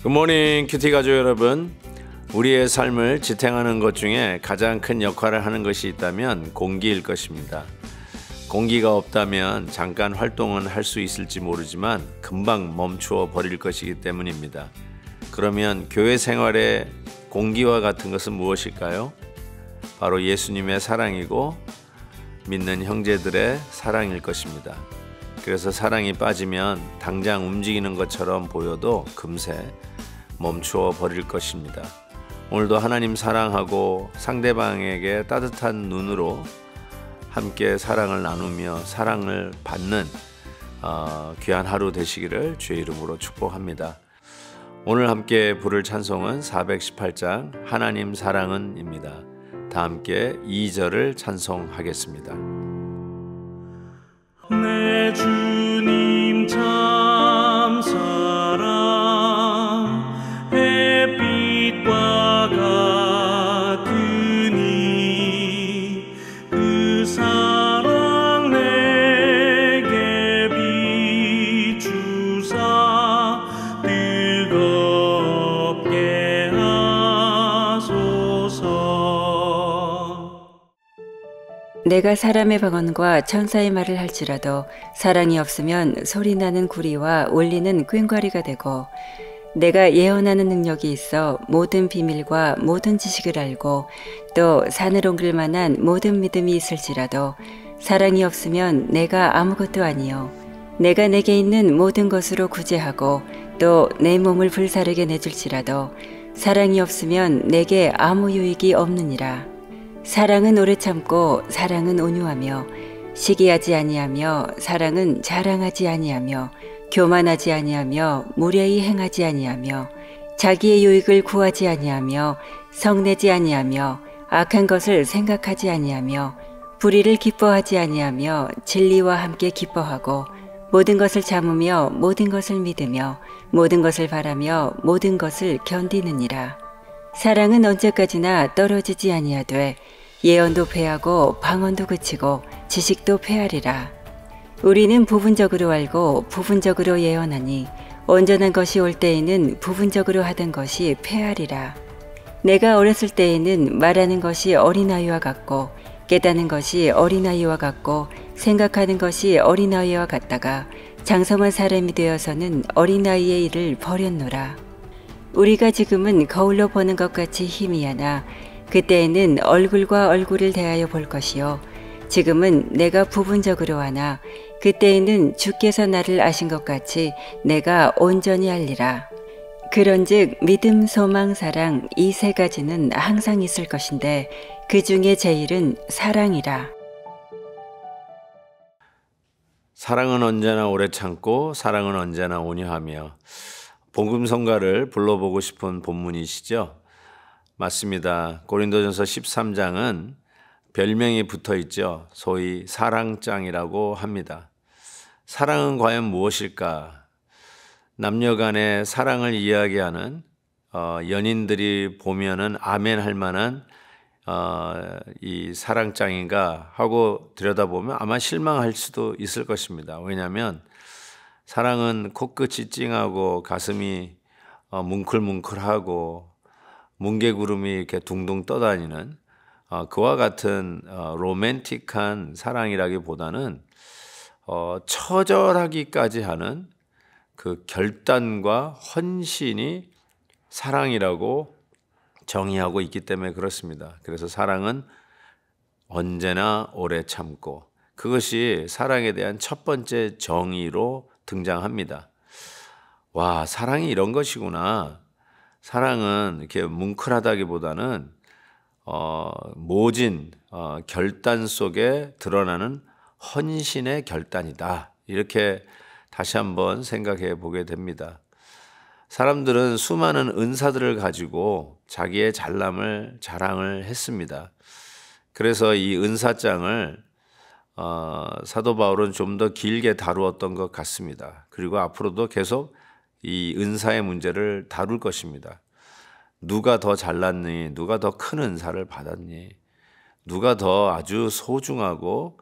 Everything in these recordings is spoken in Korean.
굿모닝 큐티 가족 여러분. 우리의 삶을 지탱하는 것 중에 가장 큰 역할을 하는 것이 있다면 공기일 것입니다. 공기가 없다면 잠깐 활동은 할 수 있을지 모르지만 금방 멈추어 버릴 것이기 때문입니다. 그러면 교회 생활의 공기와 같은 것은 무엇일까요? 바로 예수님의 사랑이고 믿는 형제들의 사랑일 것입니다. 그래서 사랑이 빠지면 당장 움직이는 것처럼 보여도 금세 멈추어 버릴 것입니다. 오늘도 하나님 사랑하고 상대방에게 따뜻한 눈으로 함께 사랑을 나누며 사랑을 받는 귀한 하루 되시기를 주의 이름으로 축복합니다. 오늘 함께 부를 찬송은 418장 하나님 사랑은 입니다. 다 함께 2절을 찬송하겠습니다. 내 주님 참 사랑 햇빛과 같으니 그 사랑 내게 비추사 뜨겁게 하소서. 내가 사람의 방언과 천사의 말을 할지라도 사랑이 없으면 소리나는 구리와 울리는 꽹과리가 되고, 내가 예언하는 능력이 있어 모든 비밀과 모든 지식을 알고 또 산을 옮길 만한 모든 믿음이 있을지라도 사랑이 없으면 내가 아무것도 아니요 내가 내게 있는 모든 것으로 구제하고 또 내 몸을 불사르게 내줄지라도 사랑이 없으면 내게 아무 유익이 없느니라. 사랑은 오래 참고 사랑은 온유하며 시기하지 아니하며 사랑은 자랑하지 아니하며 교만하지 아니하며 무례히 행하지 아니하며 자기의 유익을 구하지 아니하며 성내지 아니하며 악한 것을 생각하지 아니하며 불의를 기뻐하지 아니하며 진리와 함께 기뻐하고 모든 것을 참으며 모든 것을 믿으며 모든 것을 바라며 모든 것을 견디느니라. 사랑은 언제까지나 떨어지지 아니하되 예언도 패하고 방언도 그치고 지식도 패하리라. 우리는 부분적으로 알고 부분적으로 예언하니 온전한 것이 올 때에는 부분적으로 하던 것이 패하리라. 내가 어렸을 때에는 말하는 것이 어린아이와 같고 깨닫는 것이 어린아이와 같고 생각하는 것이 어린아이와 같다가 장성한 사람이 되어서는 어린아이의 일을 버렸노라. 우리가 지금은 거울로 보는 것 같이 희미하나 그때에는 얼굴과 얼굴을 대하여 볼 것이요 지금은 내가 부분적으로 하나 그때에는 주께서 나를 아신 것 같이 내가 온전히 알리라. 그런즉 믿음, 소망, 사랑 이 세 가지는 항상 있을 것인데 그 중에 제일은 사랑이라. 사랑은 언제나 오래 참고 사랑은 언제나 온유하며. 복음성가를 불러보고 싶은 본문이시죠? 맞습니다. 고린도전서 13장은 별명이 붙어 있죠. 소위 사랑장이라고 합니다. 사랑은 과연 무엇일까? 남녀 간의 사랑을 이야기하는 연인들이 보면은 아멘 할 만한 이 사랑장인가 하고 들여다보면 아마 실망할 수도 있을 것입니다. 왜냐하면 사랑은 코끝이 찡하고 가슴이 뭉클뭉클하고 뭉게구름이 이렇게 둥둥 떠다니는 그와 같은 로맨틱한 사랑이라기보다는 처절하기까지 하는 그 결단과 헌신이 사랑이라고 정의하고 있기 때문에 그렇습니다. 그래서 사랑은 언제나 오래 참고, 그것이 사랑에 대한 첫 번째 정의로 등장합니다. 와, 사랑이 이런 것이구나. 사랑은 이렇게 뭉클하다기보다는 모진 결단 속에 드러나는 헌신의 결단이다. 이렇게 다시 한번 생각해 보게 됩니다. 사람들은 수많은 은사들을 가지고 자기의 잘남을 자랑을 했습니다. 그래서 이 은사장을 사도 바울은 좀 더 길게 다루었던 것 같습니다. 그리고 앞으로도 계속 이 은사의 문제를 다룰 것입니다. 누가 더 잘났니? 누가 더 큰 은사를 받았니? 누가 더 아주 소중하고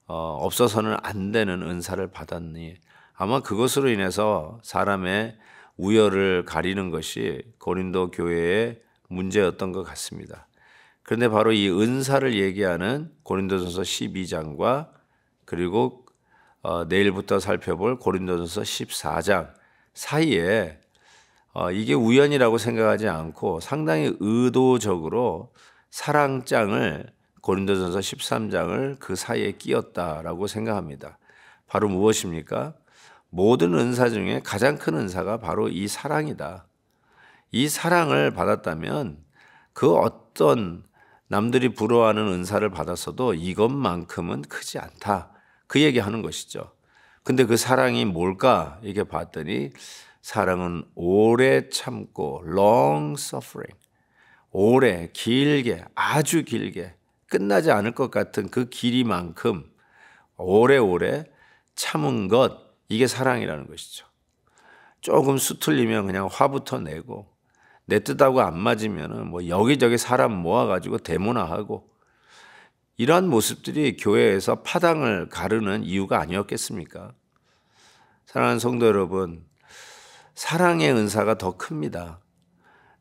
없어서는 안 되는 은사를 받았니? 아마 그것으로 인해서 사람의 우열을 가리는 것이 고린도 교회의 문제였던 것 같습니다. 그런데 바로 이 은사를 얘기하는 고린도전서 12장과 그리고 내일부터 살펴볼 고린도전서 14장 사이에 이게 우연이라고 생각하지 않고 상당히 의도적으로 사랑장을 고린도전서 13장을 그 사이에 끼웠다라고 생각합니다. 바로 무엇입니까? 모든 은사 중에 가장 큰 은사가 바로 이 사랑이다. 이 사랑을 받았다면 그 어떤 남들이 부러워하는 은사를 받았어도 이것만큼은 크지 않다. 그 얘기하는 것이죠. 근데 그 사랑이 뭘까? 이렇게 봤더니 사랑은 오래 참고 long suffering. 오래, 길게, 아주 길게 끝나지 않을 것 같은 그 길이만큼 오래오래 참은 것, 이게 사랑이라는 것이죠. 조금 수틀리면 그냥 화부터 내고 내 뜻하고 안 맞으면 뭐 여기저기 사람 모아가지고 데모나하고 이러한 모습들이 교회에서 파당을 가르는 이유가 아니었겠습니까? 사랑하는 성도 여러분, 사랑의 은사가 더 큽니다.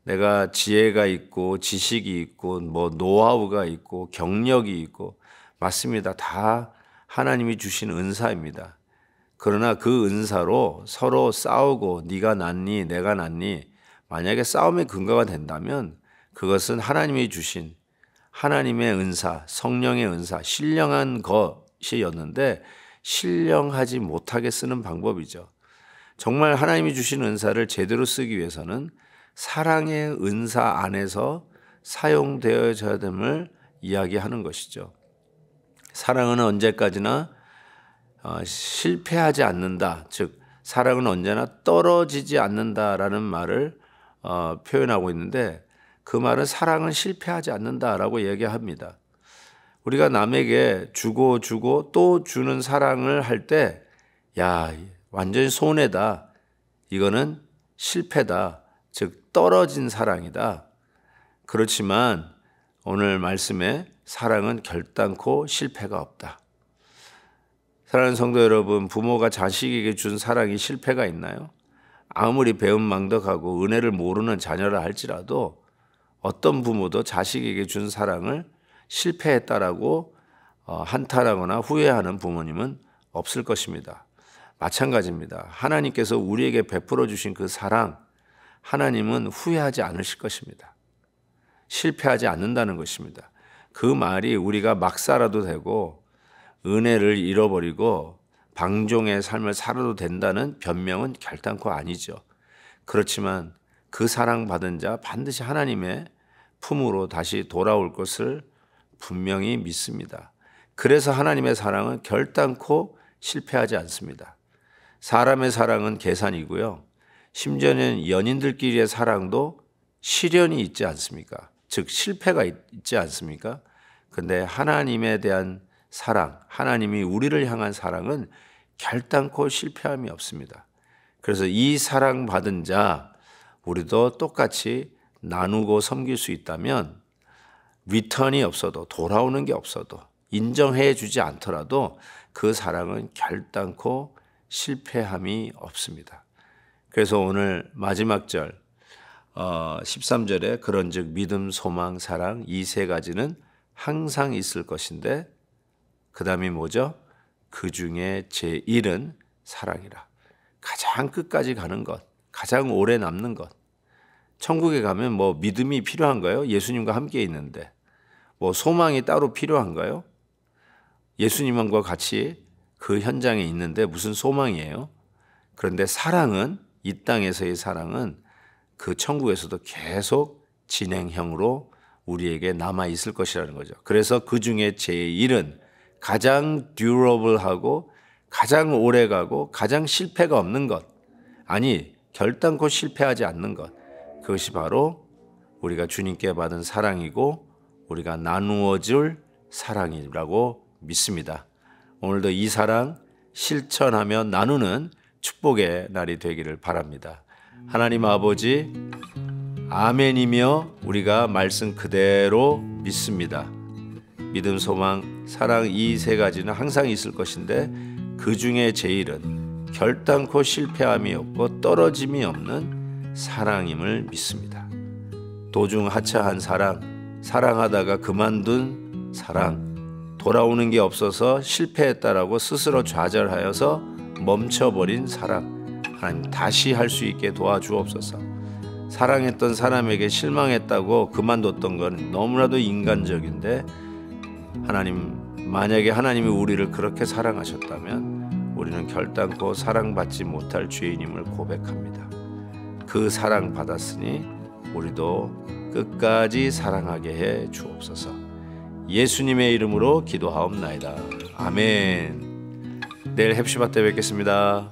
내가 지혜가 있고 지식이 있고 뭐 노하우가 있고 경력이 있고 맞습니다. 다 하나님이 주신 은사입니다. 그러나 그 은사로 서로 싸우고 네가 낫니 내가 낫니 만약에 싸움의 근거가 된다면 그것은 하나님이 주신 하나님의 은사, 성령의 은사, 신령한 것이었는데 신령하지 못하게 쓰는 방법이죠. 정말 하나님이 주신 은사를 제대로 쓰기 위해서는 사랑의 은사 안에서 사용되어져야 됨을 이야기하는 것이죠. 사랑은 언제까지나 실패하지 않는다. 즉 사랑은 언제나 떨어지지 않는다라는 말을 표현하고 있는데 그 말은 사랑은 실패하지 않는다라고 얘기합니다. 우리가 남에게 주고 또 주는 사랑을 할 때 야, 완전히 손해다. 이거는 실패다. 즉 떨어진 사랑이다. 그렇지만 오늘 말씀에 사랑은 결단코 실패가 없다. 사랑하는 성도 여러분, 부모가 자식에게 준 사랑이 실패가 있나요? 아무리 배은망덕하고 은혜를 모르는 자녀라 할지라도 어떤 부모도 자식에게 준 사랑을 실패했다라고 한탄하거나 후회하는 부모님은 없을 것입니다. 마찬가지입니다. 하나님께서 우리에게 베풀어 주신 그 사랑, 하나님은 후회하지 않으실 것입니다. 실패하지 않는다는 것입니다. 그 말이 우리가 막 살아도 되고 은혜를 잃어버리고 방종의 삶을 살아도 된다는 변명은 결단코 아니죠. 그렇지만 그 사랑받은 자 반드시 하나님의 품으로 다시 돌아올 것을 분명히 믿습니다. 그래서 하나님의 사랑은 결단코 실패하지 않습니다. 사람의 사랑은 계산이고요. 심지어는 연인들끼리의 사랑도 시련이 있지 않습니까? 즉 실패가 있지 않습니까? 근데 하나님에 대한 사랑, 하나님이 우리를 향한 사랑은 결단코 실패함이 없습니다. 그래서 이 사랑받은 자 우리도 똑같이 나누고 섬길 수 있다면 리턴이 없어도 돌아오는 게 없어도 인정해 주지 않더라도 그 사랑은 결단코 실패함이 없습니다. 그래서 오늘 마지막 절 13절에 그런즉 믿음, 소망, 사랑 이 세 가지는 항상 있을 것인데 그 다음이 뭐죠? 그 중에 제1은 사랑이라. 가장 끝까지 가는 것, 가장 오래 남는 것. 천국에 가면 뭐 믿음이 필요한가요? 예수님과 함께 있는데. 뭐 소망이 따로 필요한가요? 예수님과 같이 그 현장에 있는데 무슨 소망이에요? 그런데 사랑은, 이 땅에서의 사랑은 그 천국에서도 계속 진행형으로 우리에게 남아 있을 것이라는 거죠. 그래서 그 중에 제1은 가장 듀러블하고 가장 오래가고 가장 실패가 없는 것, 아니 결단코 실패하지 않는 것, 그것이 바로 우리가 주님께 받은 사랑이고 우리가 나누어 줄 사랑이라고 믿습니다. 오늘도 이 사랑 실천하며 나누는 축복의 날이 되기를 바랍니다. 하나님 아버지, 아멘이며 우리가 말씀 그대로 믿습니다. 믿음, 소망, 사랑 이 세 가지는 항상 있을 것인데 그 중에 제일은 결단코 실패함이 없고 떨어짐이 없는 사랑임을 믿습니다. 도중 하차한 사랑, 사랑하다가 그만둔 사랑, 돌아오는 게 없어서 실패했다라고 스스로 좌절하여서 멈춰버린 사랑, 하나님 다시 할 수 있게 도와주옵소서. 사랑했던 사람에게 실망했다고 그만뒀던 건 너무나도 인간적인데, 하나님, 만약에 하나님이 우리를 그렇게 사랑하셨다면 우리는 결단코 사랑받지 못할 죄인임을 고백합니다. 그 사랑 받았으니 우리도 끝까지 사랑하게 해 주옵소서. 예수님의 이름으로 기도하옵나이다. 아멘. 내일 헵시바 때 뵙겠습니다.